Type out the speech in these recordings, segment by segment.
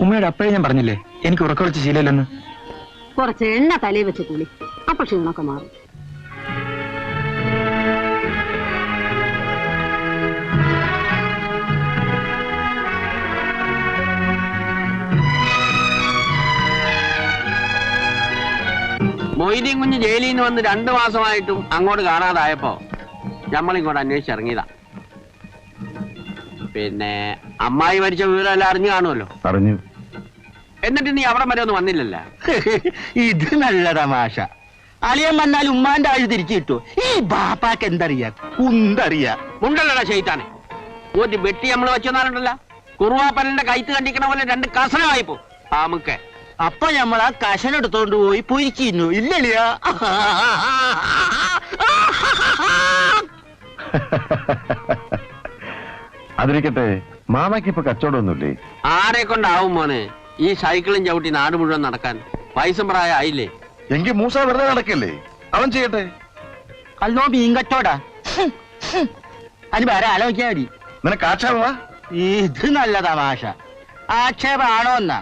ഉമ്മയുടെ അപ്പഴേ ഞാൻ പറഞ്ഞില്ലേ എനിക്ക് ഉറക്കൊളിച്ച് ശീലമില്ലെന്ന്. കുറച്ച് എണ്ണ തലയിൽ വെച്ച് കൂലി, അപ്പൊ ക്ഷീണമൊക്കെ മാറും. മൊയ്തീൻ കുഞ്ഞ് ജയിലിൽ നിന്ന് വന്ന് 2 മാസമായിട്ടും അങ്ങോട്ട് കാണാതായപ്പോ നമ്മളിങ്ങോട്ട് അന്വേഷിച്ചിറങ്ങിയതാ. പിന്നെ അമ്മായി മരിച്ച വിവരം എല്ലാം അറിഞ്ഞു കാണുമല്ലോ. അറിഞ്ഞു. എന്നിട്ട് നീ അവിടെ വരെ ഒന്നും വന്നില്ലല്ലോ. ഇത് നല്ല തമാശ. അളിയൻ വന്നാൽ ഉമ്മാന്റെ ആഴ് തിരിച്ചു കിട്ടു. ഈ ബാപ്പാക്ക് എന്തറിയാ? കുന്തറിയാ. മുണ്ടല്ലടാ ചെയ്താനെ. ഒരു വെട്ടി നമ്മൾ വെച്ചെന്നാലുണ്ടല്ല, കുറുവാപ്പലിന്റെ കൈത്ത് കണ്ടിക്കണ പോലെ 2 കസനമായിപ്പോ നമുക്ക്. അപ്പൊ നമ്മൾ ആ കശനെടുത്തോണ്ട് പോയി പൊരിക്കുന്നു ഇല്ലളിയാ. അതിരിക്കട്ടെ, മാമാക്ക് ഇപ്പൊ കച്ചവടമൊന്നുമില്ലേ? ആരെ കൊണ്ടാവും മോനെ ഈ സൈക്കിളും ചവിട്ടി നാട് മുഴുവൻ നടക്കാൻ? വയസ്സും പ്രായം ആയില്ലേ? എങ്കിൽ മൂസ വെറുതെ നടക്കല്ലേ, അവൻ ചെയ്യട്ടെ. അല്ലോ മീൻ കച്ചോടാ. അതിന് വേറെ ആലോചിക്കാ മതി. നിനക്ക് ആക്ഷേപമാ? ഇത് നല്ല തമാശ. ആക്ഷേപമാണോ എന്നാ?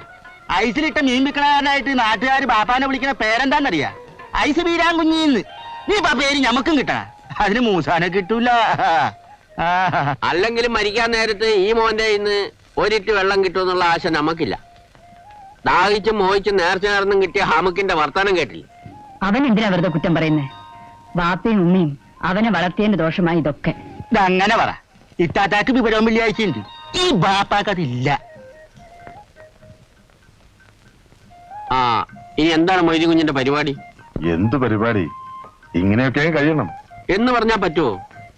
ഐസിലിട്ട മീൻ വിൽക്കണാനായിട്ട് നാട്ടുകാര് ബാപ്പാനെ വിളിക്കുന്ന പേരെന്താന്നറിയാ? ഐസ് വീരാൻ കുഞ്ഞിന്ന്. നീ പേര് ഞമ്മക്കും കിട്ടണ, അതിന് മൂസാനെ കിട്ടൂല. അല്ലെങ്കിലും മരിക്കാൻ നേരത്ത് ഈ മോന്റെ ഇന്ന് ഒരിറ്റ് വെള്ളം കിട്ടുമെന്നുള്ള ആശ നമുക്കില്ല. ദാഹിച്ചും മോഹിച്ചും നേർന്നും കിട്ടിയ ഹമുക്കിന്റെ വർത്തമാനം കേട്ടില്ല. അവൻ എന്തിനാ വെറുതെ കുറ്റം പറയുന്നേ? ബാപ്പയും ഉമ്മയും അവനെ വളർത്തിയതിന്റെ ദോഷമായി ഇതൊക്കെ. ഇതങ്ങനെ പറ. ഇത്താത്താക്ക് വിവരവും വെള്ളിയാഴ്ചയുണ്ട്, ഈ ബാപ്പാക്ക് അതില്ല. ആ, ഇനി എന്താണ് മൊയ്തീൻ കുഞ്ഞിന്റെ പരിപാടി? എന്ത് പരിപാടി? ഇങ്ങനെയൊക്കെ കഴിയണം എന്ന് പറഞ്ഞാ പറ്റുമോ?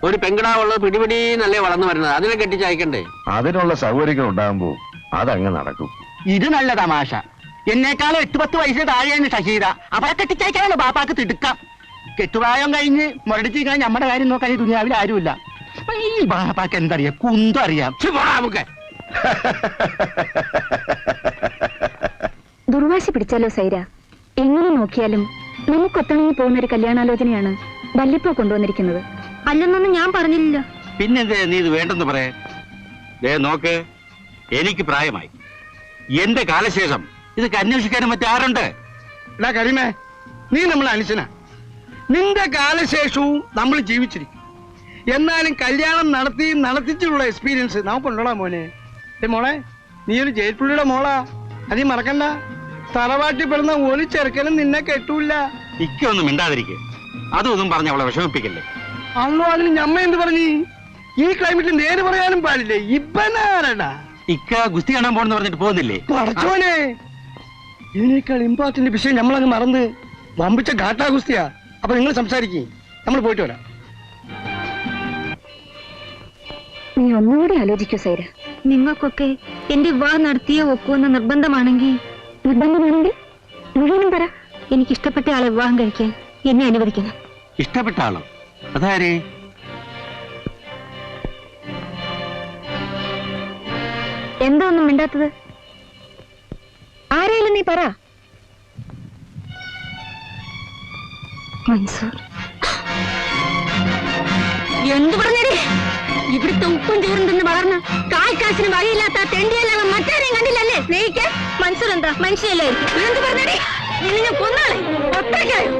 ഒരു പെങ്കിടാവുള്ളത് പിടിപിടി നല്ലേ വളർന്നു വരുന്നത്, അതിനെ കെട്ടിച്ചയക്കണ്ടേ? അതിനുള്ള സൗകര്യങ്ങൾ ഉണ്ടാകുമ്പോ അതങ്ങ് നടക്കും. ഇത് നല്ല തമാശ. എന്നേക്കാളും 8-10 വയസ്സിന് താഴെയാണ് ഷഹീദ. അവരെ കെട്ടിച്ചയക്കാനാണ് ബാപ്പാക്ക് തിടുക്കാം. കെട്ടുപ്രായം കഴിഞ്ഞ് മുരടിച്ച് കഴിഞ്ഞാൽ നമ്മുടെ കാര്യം നോക്കാൻ ഈ ദുനിയാവിൽ ആരുമില്ല. ഈ ബാപ്പാക്ക് എന്തറിയാം? കുന്തറിയാം. നമുക്ക് ദുർവാശി പിടിച്ചാലോ സൈര? എങ്ങനെ നോക്കിയാലും നമുക്കൊത്തണങ്ങി പോകുന്നൊരു കല്യാണാലോചനയാണ് വല്ലിപ്പോ കൊണ്ടുവന്നിരിക്കുന്നത്. അല്ലെന്നൊന്നും ഞാൻ പറഞ്ഞില്ല. പിന്നെന്തേ നീ ഇത് വേണ്ടെന്ന് പറയേ? നോക്ക്, എനിക്ക് പ്രായമായി. എന്റെ കാലശേഷം ഇതൊക്കെ അന്വേഷിക്കാനും മറ്റാരുണ്ട്? എടാ കരീമേ, നീ നമ്മളെ അനുശന. നിന്റെ കാലശേഷവും നമ്മൾ ജീവിച്ചിരിക്കും. എന്നാലും കല്യാണം നടത്തിച്ചുള്ള എക്സ്പീരിയൻസ് നമുക്കുണ്ടോടാ മോനെ? മോളെ, നീ ഒരു ജയിൽപ്പുള്ളിയുടെ മോളാ, അതീ മറക്കണ്ട. തറവാട്ടിൽ പെടുന്ന ഒരു ചെറുക്കനും നിന്നെ കെട്ടൂല്ല. ഇക്കൊന്നും മിണ്ടാതിരിക്കെ, അതൊന്നും പറഞ്ഞ് അവളെ വിഷമിപ്പിക്കല്ലേ. അല്ലോ, അതിന് ഞമ്മ എന്ത് പറഞ്ഞു? ഈ ക്ലൈമറ്റിൽ നേര് പറയാനും പാടില്ലേ? ഇപ്പനാരടാ ഇക്ക ഗുസ്തി കാണാൻ പോണെന്ന് പറഞ്ഞിട്ട് പോകുന്നില്ലേ? പടച്ചോനെ, ഇതിനേക്കാൾ ഇമ്പോർട്ടന്റ് വിഷയം നമ്മളങ്ങ് മറന്ന് വമ്പിച്ച ഘാട്ടാ ഗുസ്തിയാ. അപ്പൊ നിങ്ങൾ സംസാരിക്കേ, നമ്മൾ പോയിട്ട് വരാം. നീ ഒന്നുകൂടി ആലോചിക്കൂ സൈര. നിങ്ങൾക്കൊക്കെ എന്റെ വിവാഹം നടത്തിയേ ഒക്കുമെന്ന് നിർബന്ധമാണെങ്കിൽ മുഴുവനും പറ. എനിക്കിഷ്ടപ്പെട്ട ആളെ വിവാഹം കഴിക്കാൻ എന്നെ അനുവദിക്കണം. ഇഷ്ടപ്പെട്ട ആളോ? അതാരേ? എന്താ ഒന്നും മിണ്ടാത്തത്? ആരായാലും നീ പറ. മൻസൂർ. എന്ത് പറഞ്ഞേ? ഇവിടുത്തെ ഉപ്പും ചേർന്ന് വളർന്ന് കാൽക്കാശിന് വഴിയില്ലാത്ത തെണ്ടിയല്ലാതെ മറ്റാരെയും കണ്ടില്ലല്ലേ സ്നേഹിക്കാൻ? മൻസൂർ എന്താ മനുഷ്യല്ലായിരിക്കും? എന്ത് പറഞ്ഞേ? നിന്നെ കൊന്നാളെ ഒറ്റയ്ക്കായോ?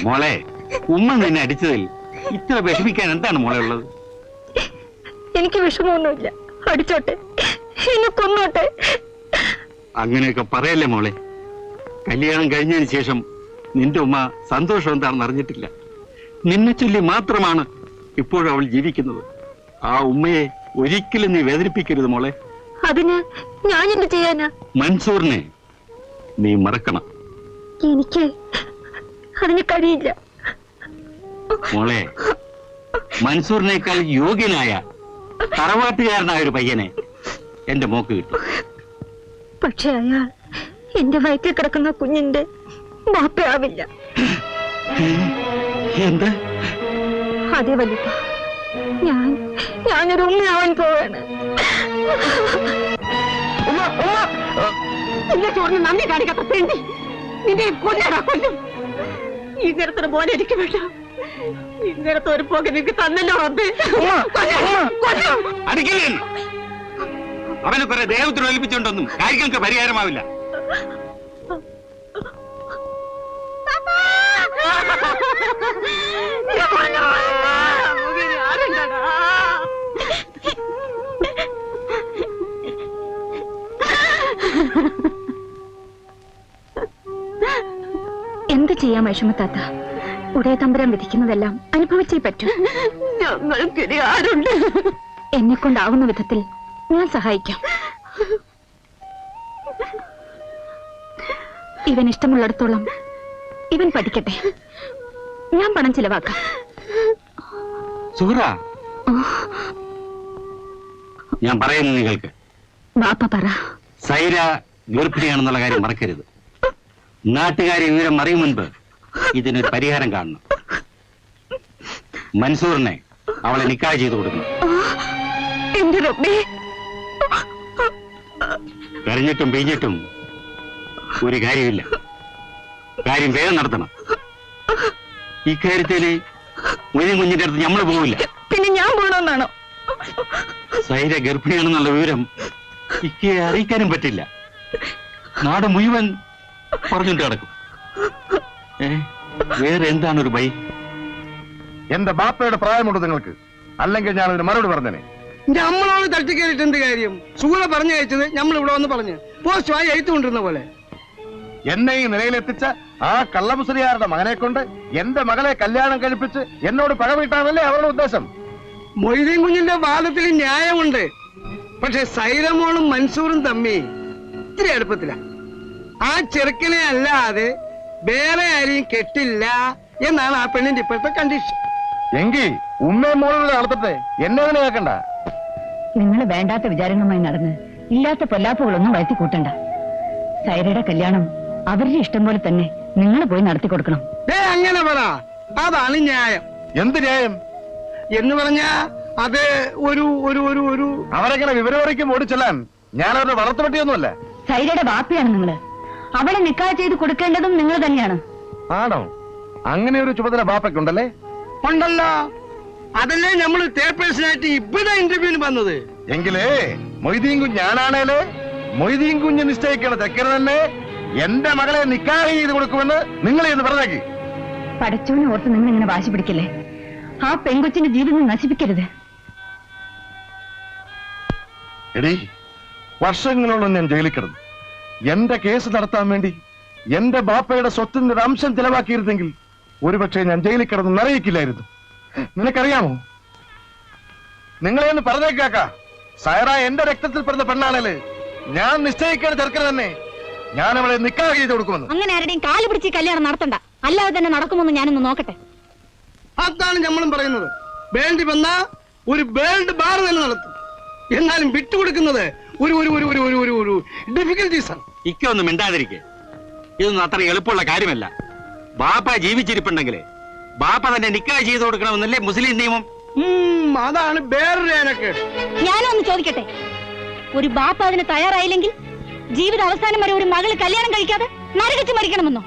മോളെ, ഉമ്മ നിന്നെ അടിച്ചതിൽ ഇത്ര വിഷമിക്കാൻ എന്താണ് മോളെ ഉള്ളത്? എനിക്ക് വിഷമമൊന്നുമില്ല, അടിച്ചോട്ടെ, എന്നെ കൊന്നോട്ടെ. അങ്ങനെയൊക്കെ പറയല്ലേ മോളെ. കല്യാണം കഴിഞ്ഞതിന് ശേഷം നിന്റെ ഉമ്മ സന്തോഷം എന്താണെന്ന് അറിഞ്ഞിട്ടില്ല. നിന്നെ ചൊല്ലി മാത്രമാണ് ഇപ്പോഴും അവൾ ജീവിക്കുന്നത്. ആ ഉമ്മയെ ഒരിക്കലും നീ വേദനിപ്പിക്കരുത് മോളെ. അതിന് ഞാൻ എന്ത് ചെയ്യാനാ? മൻസൂറിനെ നീ മറക്കണം. എനിക്ക് അതിന് കഴിയില്ല മോളെ. മൻസൂറിനേക്കാൾ യോഗ്യനായ തറവാട്ടുകാരനായ ഒരു പയ്യനെ എന്റെ മോക്ക് കിട്ടും. പക്ഷെ അയാൾ എന്റെ വയറ്റിൽ കിടക്കുന്ന കുഞ്ഞിന്റെ ബാപ്പയാവില്ല. എന്താ? അതെ വല്ലിപ്പ, ഞാനൊരു ഉമ്മയാവാൻ പോവാണ്. എന്നെ ചോറിന് നന്ദി കാണിക്കാത്ത പെണ്ണി, നിന്നെ കൊല്ലടാ കൊല്ലും. ഇങ്ങനത്തെ മോനെ എനിക്ക് വേണ്ട. ഇങ്ങനത്തെ ഒരു പോക നിനക്ക് തന്നല്ലോ റബ്ബേ. അടിക്കില്ലേ? അവനെ കുറെ ദേവത്തിന് ഒലിപ്പിച്ചുകൊണ്ടൊന്നും കാര്യങ്ങൾക്ക് പരിഹാരമാവില്ല. എന്ത് ചെയ്യാം വിഷമത്താത്ത? ഉടയ തമ്പുരാൻ വിധിക്കുന്നതെല്ലാം അനുഭവിച്ചേ പറ്റൂ. ഞങ്ങൾക്കിനി ആരുണ്ട്? എന്നെ കൊണ്ടാവുന്ന വിധത്തിൽ ഞാൻ സഹായിക്കാം. ഇവൻ ഇഷ്ടമുള്ളിടത്തോളം ഇവൻ പഠിക്കട്ടെ. ഞാൻ പണം ചിലവാക്കാം. സുഹൃ, ഞാൻ പറയുന്നു നിങ്ങൾക്ക്, ബാപ്പ പറ. സൈര ഗർഭിണിയാണെന്നുള്ള കാര്യം മറക്കരുത്. നാട്ടുകാരെ വിവരം അറിയും മുൻപ് ഇതിനൊരു പരിഹാരം കാണണം. മൻസൂറിനെ അവളെ നിക്കാഹ് ചെയ്തു കൊടുക്കണം. എന്റെ റബ്ബേ, കരഞ്ഞിട്ടും പിഴിഞ്ഞിട്ടും ഒരു കാര്യമില്ല. കാര്യം വേഗം നടത്തണം. ഇക്കാര്യത്തില് മുഴുവൻ കുഞ്ഞിന്റെ അടുത്ത് നമ്മൾ പോവില്ല. പിന്നെ ഞാൻ പോകണമെന്നാണോ? സൈര ഗർഭിണിയാണെന്നുള്ള വിവരം ഇക്കയെ അറിയിക്കാനും പറ്റില്ല. നാട് മുഴുവൻ പറഞ്ഞിട്ട് കിടക്കും. വേറെ എന്താണ് ഒരു ബൈ? എന്റെ ബാപ്പയുടെ പ്രായമുണ്ട് നിങ്ങൾക്ക്, അല്ലെങ്കിൽ ഞാൻ അതിന് മറുപടി പറഞ്ഞേനെ. നമ്മളോട് തട്ടിക്കേറിട്ട് എന്ത് കാര്യം? സുഹൃ പറഞ്ഞു അയച്ചത് നമ്മൾ ഇവിടെ വന്ന് പറഞ്ഞ് പോസ്റ്റുമായി എഴുത്തുകൊണ്ടിരുന്ന പോലെ. എന്നെ ഈ നിലയിലെത്തിച്ച ആ കള്ളമുസ്ലിയാരുടെ മകനെ കൊണ്ട് എന്റെ മകളെ കല്യാണം കഴിപ്പിച്ച് എന്നോട് പക വീട്ടാണല്ലേ അവരുടെ ഉദ്ദേശം. മൊയ്തീൻ കുഞ്ഞിന്റെ വാദത്തിൽ ന്യായമുണ്ട്. പക്ഷെ സൈലമോളും മൻസൂറും തമ്മി ഇത്തിരി അടുപ്പത്തില. ആ ചെറുക്കനെ അല്ലാതെ വേറെ ആരെയും കെട്ടില്ല എന്നാണ് ആ പെണ്ണിന്റെ ഇപ്പോഴത്തെ കണ്ടീഷൻ. എങ്കിൽ ഉമ്മയും മോളും നടത്തട്ടെ, എന്നെ അതിനെ കേൾക്കണ്ട. നിങ്ങൾ വേണ്ടാത്ത വിചാരങ്ങളുമായി നടന്ന് ഇല്ലാത്ത പൊല്ലാപ്പുകളൊന്നും വരുത്തി കൂട്ടണ്ട. സൈരയുടെ കല്യാണം അവരുടെ ഇഷ്ടം പോലെ തന്നെ നിങ്ങൾ പോയി നടത്തി കൊടുക്കണം. അങ്ങനെ പറ, അതാണ് ന്യായം. എന്ത് ന്യായം എന്ന് പറഞ്ഞാ അത് ഒരു ഒരു ഒരു ഒരു അവരെങ്ങനെ വിവരമറിയിക്കും ഓടിച്ചെല്ലാൻ ഞാൻ അവരുടെ വളർത്തുപറ്റിയൊന്നുമല്ല. സൈരയുടെ ബാപ്പയാണ് നിങ്ങള്. അവളെ നിക്കാഹ് ചെയ്ത് കൊടുക്കേണ്ടതും നിങ്ങൾ തന്നെയാണ്. ആണോ? അങ്ങനെ ഒരു ചുമതല ബാപ്പയ്ക്കുണ്ടല്ലേ? ഉണ്ടല്ലോ. അതല്ലേ നമ്മൾ തേർഡ് പേഴ്സണായിട്ട് ഇവിടെ ഇന്റർവ്യൂവിന് വന്നത്. എങ്കിലേ മൊയ്തീൻ കുഞ്ഞ് ഞാനാണേലേ മൊയ്തീൻ കുഞ്ഞ് നിശ്ചയിക്കണ തെക്കന് തന്നെ എന്റെ മകളെ നിക്കാഹ് ചെയ്ത് കൊടുക്കുമെന്ന് നിങ്ങളെ എന്ന് പറഞ്ഞേക്ക്. പടച്ചോനെ ഓർത്ത് നിങ്ങൾ ഇങ്ങനെ വാശി പിടിക്കല്ലേ. ആ പെൺകൊച്ചിന്റെ ജീവിതം നശിപ്പിക്കരുത്. എടീ, വർഷങ്ങളോളം ഞാൻ ജയിലിൽ കിടന്നു. എന്റെ കേസ് നടത്താൻ വേണ്ടി എന്റെ ബാപ്പയുടെ സ്വത്തിന്റെ ഒരു അംശം ചെലവാക്കിയിരുന്നെങ്കിൽ ഒരുപക്ഷെ ഞാൻ ജയിലിൽ കിടന്ന് നിറയിക്കില്ലായിരുന്നു. നിനക്കറിയാമോ? നിങ്ങളെ ഒന്ന് പറഞ്ഞേക്കാക്ക, സൈറ എന്റെ രക്തത്തിൽ പിറന്ന പെണ്ണാണേല് ഞാൻ നിശ്ചയിക്കുന്ന ചെറുക്കന് തന്നെ ഞാൻ അവളെ നിക്കാഹ് ചെയ്ത് കൊടുക്കുമെന്ന്. അങ്ങനെ ആരുടെയും കാല് പിടിച്ച് കല്യാണം നടത്തണ്ട. അല്ലാതെ തന്നെ നടക്കുമെന്ന് ഞാനൊന്ന് നോക്കട്ടെ. അതാണ് നമ്മളും പറയുന്നത്. വേണ്ടി വന്ന ഒരു വേൾഡ് ബാർ തന്നെ നടത്തും. എന്നാലും വിട്ടുകൊടുക്കുന്നത് ഒരു ഒരു ഒരു ഒരു ഒരു ഒരു ഒരു ഡിഫിക്കൽട്ടീസ് ആണ്. ഇക്കൊന്നും മിണ്ടാതിരിക്കെ. ഇതൊന്നും അത്ര എളുപ്പമുള്ള കാര്യമല്ല. ബാപ്പ ജീവിച്ചിരിപ്പുണ്ടെങ്കിലേ ബാപ്പ തന്നെ നിക്കാഹ് ചെയ്ത് കൊടുക്കണമെന്നല്ലേ മുസ്ലിം നിയമം. അതാണ് വേറൊരു ഏനക്കേട്. ഞാനും ഒന്ന് ചോദിക്കട്ടെ, ഒരു ബാപ്പ അതിന് തയ്യാറായില്ലെങ്കിൽ ജീവിത അവസാനം വരെ ഒരു മകള് കല്യാണം കഴിക്കാതെ നരകിച്ച് മരിക്കണമെന്നോ?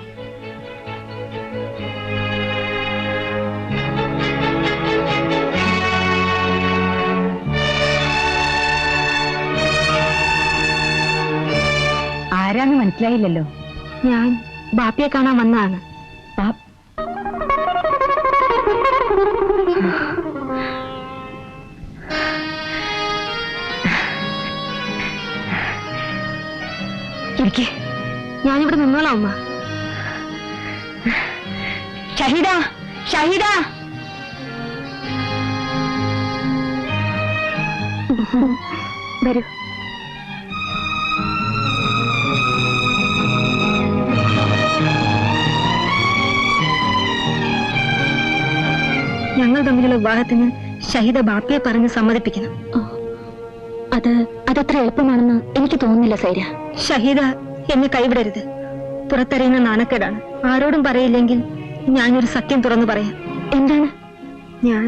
ആരാന്ന് മനസ്സിലായില്ലല്ലോ. ഞാൻ ബാപ്പയെ കാണാൻ വന്നതാണ്. ഞാനിവിടെ നിന്നോളാം അമ്മ. ഷഹീദ, ഷഹീദ, വരൂ. ഞങ്ങൾ തമ്മിലുള്ള വിവാഹത്തിന് ഷഹീദ ബാപ്പയെ പറഞ്ഞ് സമ്മതിപ്പിക്കണം. അതത്ര എളുപ്പമാണെന്ന് എനിക്ക് തോന്നുന്നില്ല സൈര. ഷഹീദ എന്നെ കൈവിടരുത്. പുറത്തറിയുന്ന നാണക്കേടാണ്. ആരോടും പറയില്ലെങ്കിൽ ഞാനൊരു സത്യം തുറന്നു പറയാം. എന്താണ്? ഞാൻ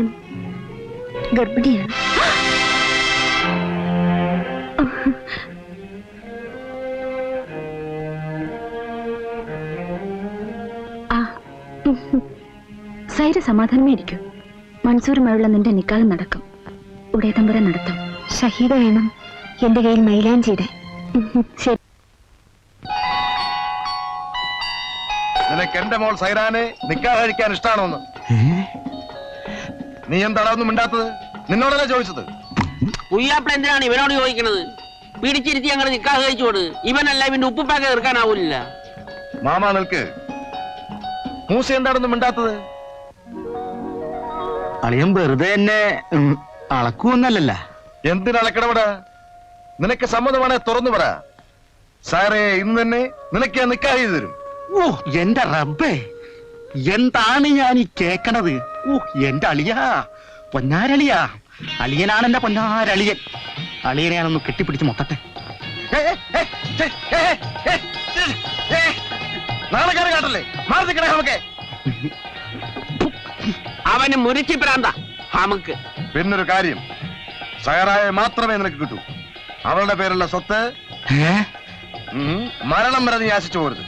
ഗർഭിണിയാണ്. സൈര സമാധാനമേ ഇരിക്കും. മൻസൂറുമായുള്ള നിന്റെ നിക്കാഹ് നടക്കും. ഉടയതമ്പുരാൻ നടത്തും. ഷഹീദ വേണം എന്റെ കയ്യിൽ മൈലാഞ്ചിയുടെ. ശരി. നിനക്ക് എന്റെ മോൾ സൈറാനെ നിക്കാഹ് കഴിക്കാൻ ഇഷ്ടാണോന്ന്? നീ എന്താടാ ഒന്നും മിണ്ടാത്തത്? നിന്നോടല്ലേ ചോദിച്ചത്? പുയ്യാപ്പിള എന്തിനാണ് ഇവനോട് ചോദിക്കണത്? പിടിച്ചിരുത്തി അങ്ങനെ നിക്കാഹ് കഴിച്ചോട്. ഇവനല്ല ഇവന്റെ ഉപ്പുപ്പാക്ക് തീർക്കാനാവൂല. മാമാ നിൽക്ക്. മൂസ എന്താണെന്നും മിണ്ടാത്തത്? അളിയൻ വെറുതെ എന്നെ അളക്കുവന്നല്ല. എന്തിനളക്കടപട? നിനക്ക് സമ്മതമാണെ തുറന്നു പറ. സാറേ ഇന്ന് തന്നെ നിനക്ക് ഞാൻ നിക്കാഹ് ചെയ്തു തരും. ഓ എന്റെ റബ്ബേ, എന്താണ് ഞാൻ ഈ കേക്കണത്? ഓ എന്റെ അളിയാ, പൊന്നാരളിയാ. അളിയനാണ് എന്റെ പൊന്നാരളിയൻ. അളിയനെ ഞാനൊന്ന് കെട്ടിപ്പിടിച്ച് മൊത്തട്ടെ. നാളെ കയറി കാട്ടല്ലേ? മാറി നിൽക്കണേ നമുക്ക്. അവന് മുരിച്ചി പ്രാന്ത നമുക്ക്. പിന്നൊരു കാര്യം, സയറായ മാത്രമേ നിനക്ക് കിട്ടൂ. അവളുടെ പേരുള്ള സ്വത്ത് മരണം വരെ നീ ആശിച്ചു പോരുത്.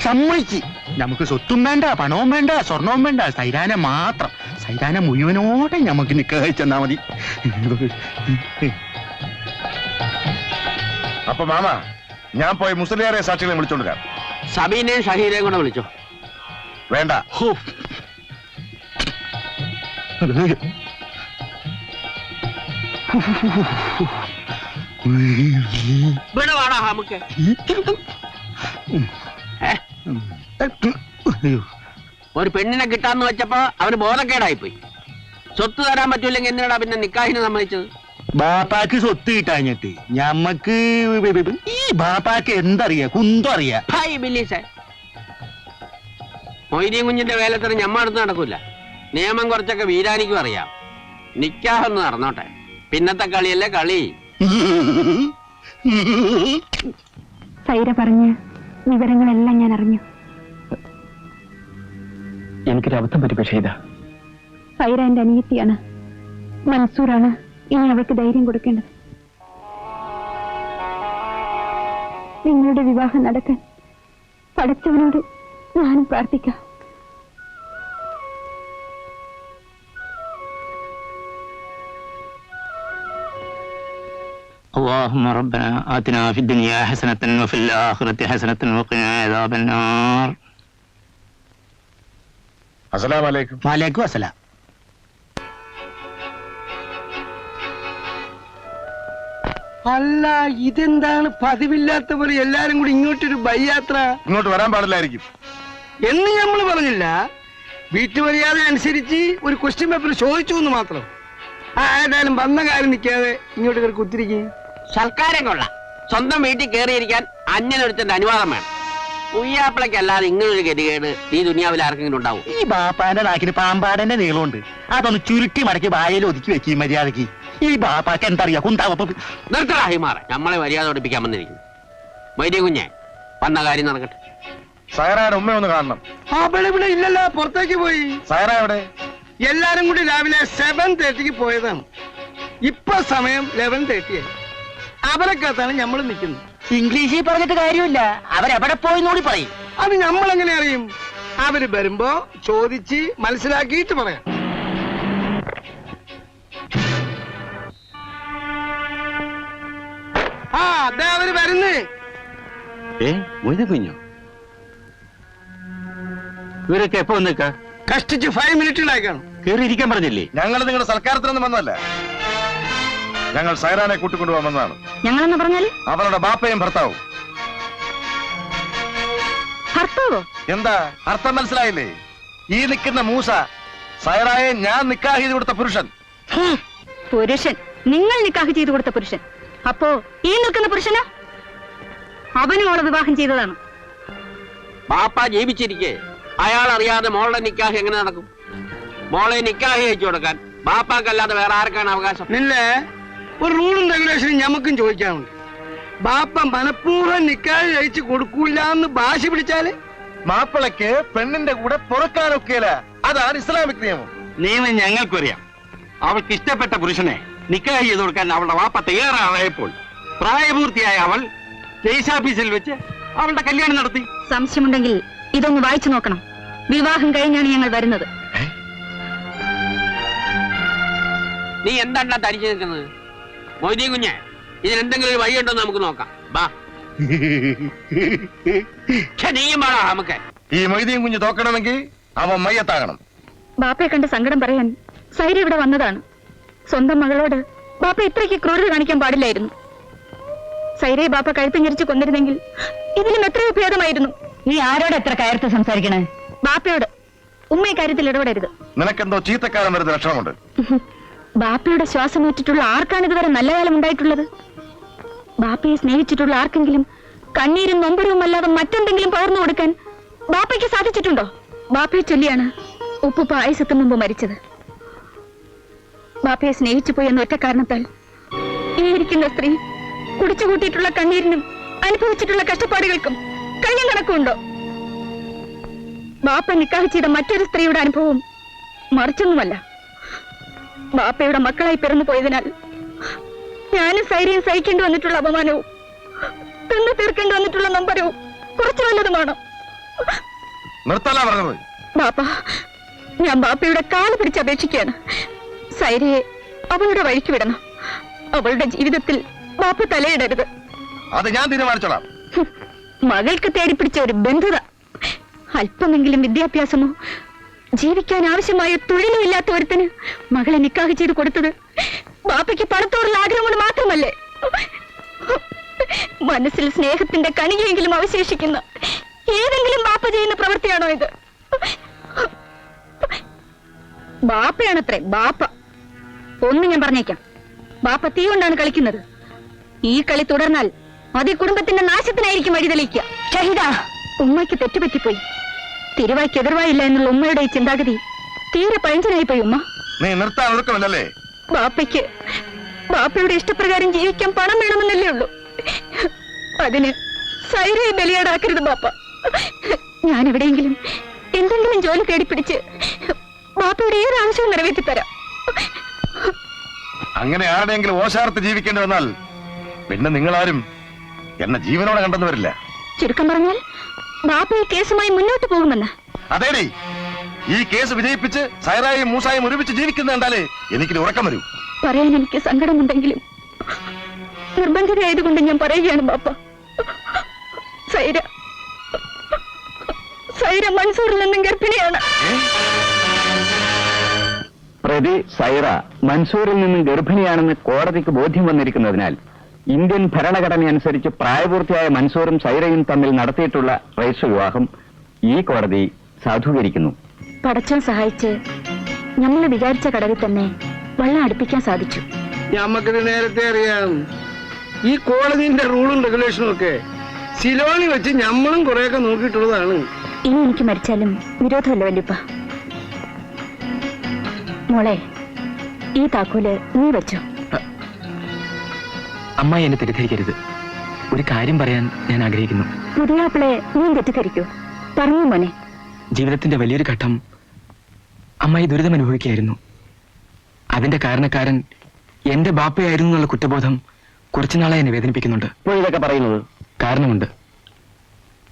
സമ്മതിച്ച്. നമുക്ക് സ്വത്തും വേണ്ട, പണവും വേണ്ട, സ്വർണവും വേണ്ട. സൈരാനെ മാത്രം, സൈരാനെ മുഴുവനോടെ നമുക്ക് നിക്കാഹ് ചെന്നാ മതി. അപ്പൊ മാമ, ഞാൻ പോയി മുസ്ലിയാരെ സാക്ഷികളെ വിളിച്ചോണ്ട് വരാം. സബീനെയും ഷഹീരെയും കൂടെ വിളിച്ചോ. വേണ്ട. ഇവിടെ വാടാ നമുക്ക്. ഒരു പെണ്ണിനെ കിട്ടാന്ന് വെച്ചപ്പോ അവന് ബോധക്കേടായിപ്പോയി. സ്വത്ത് തരാൻ പറ്റൂല്ലെങ്കിൽ എന്തിനാടാ പിന്നെ നിക്കാഹിന് സമ്മതിച്ചത്? ബാപ്പാക്ക് സ്വത്ത് കിട്ടാഞ്ഞിട്ട് ഞമ്മക്ക് ഈ ബാപ്പാക്ക് എന്തറിയാ, കുന്തം അറിയാ. മൊയ്തീൻ കുഞ്ഞിന്റെ വേലത്തിന് ഞമ്മ അടുത്ത് നടക്കൂല. നിയമം കുറച്ചൊക്കെ വീരാനിക്കും അറിയാം. നിക്കാഹൊന്ന് നടന്നോട്ടെ, പിന്നത്തെ കളിയല്ലേ കളി. സൈര പറഞ്ഞ വിവരങ്ങളെല്ലാം ഞാൻ അറിഞ്ഞു. എനിക്കൊരു അബദ്ധം പറ്റി. പക്ഷേ സൈര എന്റെ അനിയത്തിയാണ്. മൻസൂറാണ് ഇനി അവൾക്ക് ധൈര്യം കൊടുക്കേണ്ടത്. നിങ്ങളുടെ വിവാഹം നടക്കാൻ പടച്ചവനോട് ഞാനും പ്രാർത്ഥിക്കാം. اللهم ربنا آتنا في الدنيا حسنة وفي الآخرة حسنة وقنا عذاب النار. അസ്സലാമു അലൈക്കും. വാലേക്കും അസ്സലാം. അല്ല, ഇതെന്താണ് പതിവില്ലാത്ത പോലെ എല്ലാരും കൂടി ഇങ്ങോട്ടൊരു ബൈയാത്ര? ഇങ്ങോട്ട് വരാൻ പാടില്ലായിരിക്കും എന്ന് നമ്മൾ പറഞ്ഞില്ല. വീട്ടുമര്യാദ അനുസരിച്ച് ഒരു ക്വസ്റ്റ്യൻ പേപ്പർ ചോദിച്ചു എന്ന് മാത്രം. ഏതായാലും വന്ന കാര്യം നിൽക്കാതെ ഇങ്ങോട്ട് കയറി കുത്തിരിക്കും. സൽക്കാരം കൊള്ളാം. സ്വന്തം വീട്ടിൽ കയറിയിരിക്കാൻ അന്യനൊരുത്തന്റെ അനുവാദം വേണം. ഉയ്യാപ്പിളക്കല്ലാതെ ഇങ്ങനൊരു ഗതികേട് ഈ ദുനിയാവിൽ ആർക്കെങ്കിലും ഉണ്ടാവും? ഈ ബാപ്പാന്റെ നാക്കിന് പാമ്പാടന്റെ നീളമുണ്ട്. അതൊന്ന് ചുരുട്ടി മടക്കി വായിൽ ഒതുക്കി വെക്കും മര്യാദക്ക്. ഈ ബാപ്പാക്ക് എന്തറിയാ, കുന്താവ. നിർത്തടാ ഹിമാറ, നമ്മളെ മര്യാദ പഠിപ്പിക്കാൻ വന്നിരിക്കുന്നു. മൈദേ കുഞ്ഞെ, വന്ന കാര്യം നടക്കട്ടെ. സയറയുടെ ഉമ്മ ഒന്ന് കാണണം. അവിടെ ഇവിടെ ഇല്ലല്ലോ, പുറത്തേക്ക് പോയി. സയറ എവിടെ? എല്ലാരും കൂടി രാവിലെ 7:30 പോയതാണ്. ഇപ്പൊ സമയം 11:30 ആയി. അവരെക്കകത്താണ് നമ്മൾ നിൽക്കുന്നത്. ഇംഗ്ലീഷിൽ പറഞ്ഞിട്ട് കാര്യമില്ല. അവരെവിടെ പോയി കൂടി പറയും. അത് നമ്മൾ എങ്ങനെ അറിയും? അവര് വരുമ്പോ ചോദിച്ച് മനസ്സിലാക്കിയിട്ട് പറയാം. ആ അതെ, അവര് വരുന്നേ. മൊയ്തീൻ കുഞ്ഞോ, ഇവരൊക്കെ എപ്പോ വന്നേക്കാ? കഷ്ടിച്ച് 5 മിനിറ്റ് ഉണ്ടായിക്കാണ്. കയറിയിരിക്കാൻ പറഞ്ഞില്ലേ? ഞങ്ങൾ നിങ്ങളുടെ സൽക്കാരത്തിനൊന്നും വന്നതല്ല. ഞങ്ങൾ സൈറാനെ കൂട്ടിക്കൊണ്ടുപോകാൻ വന്നതാണ്. ഞങ്ങളെന്ന് പറഞ്ഞാല് അവരുടെ ബാപ്പയും ഭർത്താവും. ഭർത്താവോ? എന്താ അർത്ഥം മനസ്സിലായില്ലേ? ഈ നിൽക്കുന്ന മൂസ സൈറായെ ഞാൻ നിക്കാഹ് ചെയ്ത് കൊടുത്ത പുരുഷൻ. പുരുഷൻ? നിങ്ങൾ നിക്കാഹ് ചെയ്തു കൊടുത്ത പുരുഷൻ? അപ്പോ ഈ നിൽക്കുന്ന പുരുഷനോ? അവനും അവളെ വിവാഹം ചെയ്തതാണ്. ബാപ്പ ജീവിച്ചിരിക്കെ അയാൾ അറിയാതെ മോളുടെ നിക്കാഹ് എങ്ങനെ നടക്കും? മോളെ നിക്കാഹ് അയച്ചു കൊടുക്കാൻ ബാപ്പാക്കല്ലാതെ വേറെ ആർക്കാണ് അവകാശം? നിന്നെ ഒരു റൂളും റെഗുലേഷനും ഞമ്മക്കും ചോദിക്കാനുണ്ട്. ബാപ്പ മനഃപൂർവ്വം നിക്കാഹ് കഴിച്ച് കൊടുക്കൂല എന്ന് ഭാഷ പിടിച്ചാല് മാപ്പിളയ്ക്ക് പെണ്ണിന്റെ കൂടെ പൊറുക്കാനൊക്കെയല്ല. അതാണ് ഇസ്ലാമിക് നിയമം. നിയമം ഞങ്ങൾക്കറിയാം. അവൾക്ക് ഇഷ്ടപ്പെട്ട പുരുഷനെ നിക്കാഹ് ചെയ്ത് കൊടുക്കാൻ അവളുടെ വാപ്പ തയ്യാറായപ്പോൾ പ്രായപൂർത്തിയായ അവൾ രജിസ്ട്രാഫീസിൽ വെച്ച് അവളുടെ കല്യാണം നടത്തി. സംശയമുണ്ടെങ്കിൽ ഇതൊന്ന് വായിച്ചു നോക്കണം. വിവാഹം കഴിഞ്ഞാണ് ഞങ്ങൾ വരുന്നത്. നീ എന്താണ്ടാ തരിച്ചു നിൽക്കുന്നത്? മൊയ്തീൻ കുഞ്ഞെ, ഇതിനെന്തെങ്കിലും ഒരു വഴിയുണ്ടോ നമുക്ക് നോക്കാം. ബാ നീയും വേണോ നമുക്ക്? ഈ മൊയ്തീൻ കുഞ്ഞ് തോക്കണമെങ്കിൽ അവൻ മയ്യത്താകണം. ബാപ്പയെ കണ്ട് സങ്കടം പറയാൻ സൈര ഇവിടെ വന്നതാണ്. സ്വന്തം മകളോട് ബാപ്പ ഇത്രയ്ക്ക് ക്രൂരത കാണിക്കാൻ പാടില്ലായിരുന്നു. സൈരയെ ബാപ്പ കഴുത്തിഞ്ഞരിച്ച് കൊന്നിരുന്നെങ്കിൽ ഇതിലും എത്രയോ ഭേദമായിരുന്നു. നീ ആരോട് എത്ര കയർത്ത് സംസാരിക്കണേ? ബാപ്പയോട്. ഉമ്മ ഈ കാര്യത്തിൽ ഇടപെടരുത്. നിനക്കെന്തോ ചീത്തക്കാലം വരുന്ന ലക്ഷണമുണ്ട്. ബാപ്പയുടെ ശ്വാസമേറ്റിട്ടുള്ള ആർക്കാണ് ഇതുവരെ നല്ല കാലം ഉണ്ടായിട്ടുള്ളത്? ബാപ്പയെ സ്നേഹിച്ചിട്ടുള്ള ആർക്കെങ്കിലും കണ്ണീരും നൊമ്പരവും അല്ലാതെ മറ്റെന്തെങ്കിലും പകർന്നു കൊടുക്കാൻ ബാപ്പയ്ക്ക് സാധിച്ചിട്ടുണ്ടോ? ബാപ്പയെ ചൊല്ലിയാണ് ഉപ്പുപ്പ ആയുസത്തിന് മുമ്പ് മരിച്ചത്. ബാപ്പയെ സ്നേഹിച്ചു പോയി എന്ന ഒറ്റ കാരണത്താൽ ഈ ഇരിക്കുന്ന സ്ത്രീ കുടിച്ചുകൂട്ടിയിട്ടുള്ള കണ്ണീരിനും അനുഭവിച്ചിട്ടുള്ള കഷ്ടപ്പാടുകൾക്കും കഴിയും കണക്കുണ്ടോ? ബാപ്പ നിക്കാഹ് ചെയ്ത മറ്റൊരു സ്ത്രീയുടെ അനുഭവം മറിച്ചൊന്നുമല്ല. ബാപ്പയുടെ മക്കളായി പിറന്നു പോയതിനാൽ ഞാനും സൈരയും സഹിക്കേണ്ടി വന്നിട്ടുള്ള അപമാനവും തിന്നു തീർക്കേണ്ടി വന്നിട്ടുള്ള നമ്പരവും കുറച്ചു വല്ലതുമാണ്. നിർത്തല പറഞ്ഞത്. ബാപ്പ, ഞാൻ ബാപ്പയുടെ കാല് പിടിച്ചപേക്ഷിക്കുകയാണ്. സൈരയെ അവളുടെ വഴിക്ക് വിടണം. അവളുടെ ജീവിതത്തിൽ ബാപ്പ തലയിടരുത്. അത് ഞാൻ തീരുമാനിച്ചോളാം. മകൾക്ക് തേടിപ്പിടിച്ച ഒരു ബന്ധുത, അല്പമെങ്കിലും വിദ്യാഭ്യാസമോ ജീവിക്കാൻ ആവശ്യമായ തൊഴിലും ഇല്ലാത്ത ഒരുത്തിന് മകളെ നിക്കാഹ് ചെയ്ത് കൊടുത്തത് ബാപ്പയ്ക്ക് പണത്തോടുള്ള ആഗ്രഹം കൊണ്ട് മാത്രമല്ലേ? മനസ്സിൽ സ്നേഹത്തിന്റെ കണികയെങ്കിലും അവശേഷിക്കുന്ന ഏതെങ്കിലും ബാപ്പ ചെയ്യുന്ന പ്രവൃത്തിയാണോ ഇത്? ബാപ്പയാണത്രേ ബാപ്പ. ഒന്ന് ഞാൻ പറഞ്ഞേക്കാം, ബാപ്പ തീ കൊണ്ടാണ് കളിക്കുന്നത്. ഈ കളി തുടർന്നാൽ അത് ഈ കുടുംബത്തിന്റെ നാശത്തിനായിരിക്കും വഴി തെളിയിക്കുക. ഷഹീദ, ഉമ്മയ്ക്ക് തെറ്റുപറ്റിപ്പോയി. തിരുവായ്ക്ക് എതിർവായില്ല എന്നുള്ള ഉമ്മയുടെ ഈ ചിന്താഗതി തീരെ പഴഞ്ചനായി പോയി. ഉമ്മ, നീ നിർത്താൻ ഒഴുക്കമല്ലേ? ബാപ്പയ്ക്ക് ബാപ്പയുടെ ഇഷ്ടപ്രകാരം ജീവിക്കാൻ പണം വേണമെന്നല്ലേ ഉള്ളൂ. അതിന് സൈരയെ ബലിയാടാക്കരുത് ബാപ്പ. ഞാൻ എവിടെയെങ്കിലും എന്തെങ്കിലും ജോലി തേടിപ്പിടിച്ച് ബാപ്പയുടെ ഏത് ആവശ്യവും നിറവേറ്റി തരാം. അങ്ങനെ ആരുടെയെങ്കിലും ഓശാർത്ത് ജീവിക്കേണ്ടി വന്നാൽ പിന്നെ നിങ്ങളാരും എന്നെ ജീവനോടെ കണ്ടെന്ന് വരില്ല. ചുരുക്കം പറഞ്ഞാൽ ബാപ്പ ഈ കേസുമായി മുന്നോട്ട് പോകുമെന്ന്. അതേടേ, ഈ കേസ് വിജയിപ്പിച്ച് സൈറായും മൂസായും ഒരുമിച്ച് ജീവിക്കുന്ന കണ്ടാലേ എനിക്കിത് ഉറക്കം വരൂ. പറയാൻ എനിക്ക് സങ്കടമുണ്ടെങ്കിലും നിർബന്ധിതയായതുകൊണ്ട് ഞാൻ പറയുകയാണ് ബാപ്പ. സൈര മൻസൂറിൽ നിന്നും ഗർഭിണിയാണ്. പ്രതി സൈറ മൻസൂറിൽ നിന്നും ഗർഭിണിയാണെന്ന് കോടതിക്ക് ബോധ്യം വന്നിരിക്കുന്നതിനാൽ ഇന്ത്യൻ ഭരണഘടന അനുസരിച്ച് പ്രായപൂർത്തിയായ മൻസൂറും സൈറയും തമ്മിൽ നടത്തിയിട്ടുള്ള രജിസ്റ്റർ വിവാഹം ഈ കോടതി സാധൂകരിക്കുന്നു. പടച്ചോൻ സഹായിച്ച് നമ്മൾ വിചാരിച്ച കടവിൽ തന്നെ വെള്ളം അടുപ്പിക്കാൻ സാധിച്ചു. ഞമ്മക്കിത് നേരത്തെ അറിയാം. ഈ കോളേജിന്റെ റൂളും റെഗുലേഷനും ഒക്കെ സിലോണി വെച്ച് ഞമ്മളും കുറെയൊക്കെ നോക്കിയിട്ടുള്ളതാണ്. ഇനി എനിക്ക് മരിച്ചാലും വിരോധമല്ല വല്യപ്പ. മോളെ, ഈ താക്കോല് നീ വെച്ചോ. അമ്മ എന്നെ തെറ്റിദ്ധരിക്കരുത്. ഒരു കാര്യം പറയാൻ ഞാൻ ആഗ്രഹിക്കുന്നു. പുതിയാപ്പിളെ നീ തെറ്റിദ്ധരിക്കൂ. പറഞ്ഞു മോനെ. ജീവിതത്തിന്റെ വലിയൊരു ഘട്ടം അമ്മായി ദുരിതം അനുഭവിക്കുകയായിരുന്നു. അതിന്റെ കാരണക്കാരൻ എന്റെ ബാപ്പയായിരുന്നു എന്നുള്ള കുറ്റബോധം കുറച്ചുനാളെ എന്നെ വേദനിപ്പിക്കുന്നുണ്ട്. ഇപ്പോൾ ഇതൊക്കെ പറയുന്നത് കാരണമുണ്ട്.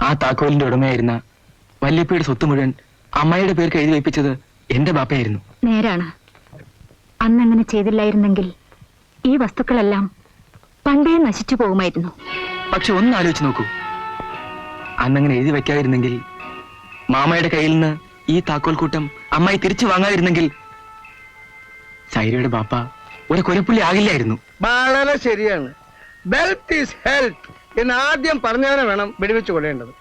ആ താക്കോലിന്റെ ഉടമയായിരുന്ന വല്യപ്പയുടെ സ്വത്ത് മുഴുവൻ അമ്മായിയുടെ പേർക്ക് എഴുതി വയ്പ്പിച്ചത് എന്റെ ബാപ്പയായിരുന്നു. നേരാണ്. അന്നങ്ങനെ ചെയ്തില്ലായിരുന്നെങ്കിൽ ഈ വസ്തുക്കളെല്ലാം പണ്ടേ നശിച്ചു പോകുമായിരുന്നു. പക്ഷെ ഒന്ന് ആലോചിച്ച് നോക്കൂ, അന്നങ്ങനെ എഴുതി വെക്കാതിരുന്നെങ്കിൽ, മാമയുടെ കയ്യിൽ നിന്ന് ഈ താക്കോൽ കൂട്ടം അമ്മായി തിരിച്ചു വാങ്ങാതിരുന്നെങ്കിൽ സൈരയുടെ ബാപ്പ ഒരു കൊലപ്പുള്ളി ആകില്ലായിരുന്നു. വളരെ ശരിയാണ്. വെൽത്ത് ഈസ് ഹെൽത്ത് എന്ന് ആദ്യം പറഞ്ഞവനെ വേണം വെടിവെച്ച് കൊള്ളേണ്ടത്.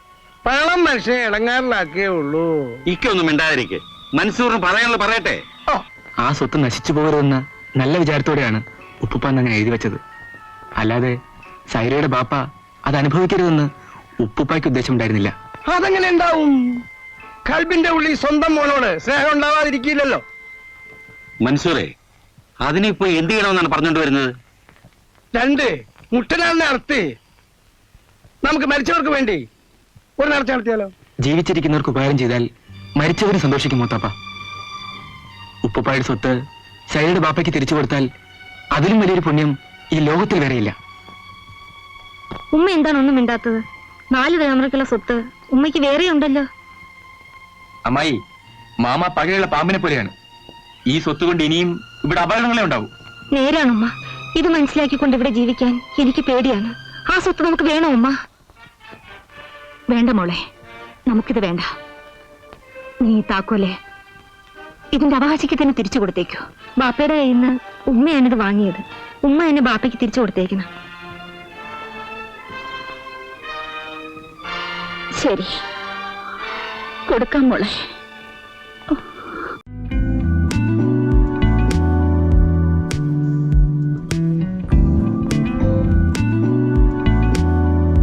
പണം മനുഷ്യനെ ഇടങ്ങാറിലാക്കേ ഉള്ളൂ. ഇക്കൊന്നും മിണ്ടാതിരിക്കെ. മൻസൂറിന് പറയാനുള്ള പറയട്ടെ. ആ സ്വത്ത് നശിച്ചു പോകരുതെന്ന നല്ല വിചാരത്തോടെയാണ് ഉപ്പുപ്പ അങ്ങനെ എഴുതി വെച്ചത്. അല്ലാതെ സൈരയുടെ ബാപ്പ അത് അനുഭവിക്കരുതെന്ന് ഉപ്പുപ്പായ്ക്ക് ഉദ്ദേശമുണ്ടായിരുന്നില്ല. അതെങ്ങനെ ഉണ്ടാവും? കൽബിന്റെ ഉള്ളിൽ സ്വന്തം മോനോട് സ്നേഹം ഉണ്ടാവാതിരിക്കില്ലല്ലോ. മൻസൂറെ, അതിനിപ്പോ എന്ത് ചെയ്യണമെന്നാണ് പറഞ്ഞുകൊണ്ട് വരുന്നത്? രണ്ട് മുട്ടനാളിനെ അർത്ഥി നമുക്ക് മരിച്ചവർക്ക് വേണ്ടി ഒരു നേർച്ച നടത്തിയാലോ? ജീവിച്ചിരിക്കുന്നവർക്ക് ഉപകാരം ചെയ്താൽ മരിച്ചവരും സന്തോഷിക്കും മൂത്താപ്പ. ഉപ്പുപ്പായുടെ സ്വത്ത് സൈരയുടെ ബാപ്പയ്ക്ക് തിരിച്ചു കൊടുത്താൽ അതിലും വലിയൊരു പുണ്യം ഈ ലോകത്തിൽ വേറെയില്ല. ഉമ്മ എന്താണ് ഒന്നും മിണ്ടാത്തത്? 4 തലമുറക്കുള്ള സ്വത്ത് ഉമ്മയ്ക്ക് വേറെ ഉണ്ടല്ലോ. അമ്മായി, മാമ പകയുള്ള പാമ്പിനെ പോലെയാണ്. ഈ സ്വത്ത് കൊണ്ട് ഇനിയും ഇവിടെ അപകടങ്ങളെ ഉണ്ടാവും. നേരാണ് ഉമ്മ. ഇത് മനസ്സിലാക്കിക്കൊണ്ട് ഇവിടെ ജീവിക്കാൻ എനിക്ക് പേടിയാണ്. ആ സ്വത്ത് നമുക്ക് വേണോ ഉമ്മ? വേണ്ട മോളെ, നമുക്കിത് വേണ്ട. നീ താക്കോലെ ഇതിന്റെ അവകാശിക്ക് തന്നെ തിരിച്ചു കൊടുത്തേക്കോ. ബാപ്പയുടെ കയ്യിൽ നിന്ന് ഉമ്മയാണിത് വാങ്ങിയത്. ഉമ്മ എന്നെ ബാപ്പയ്ക്ക് തിരിച്ചു കൊടുത്തേക്കണം. ശരി, കൊടുക്കാം മോളെ.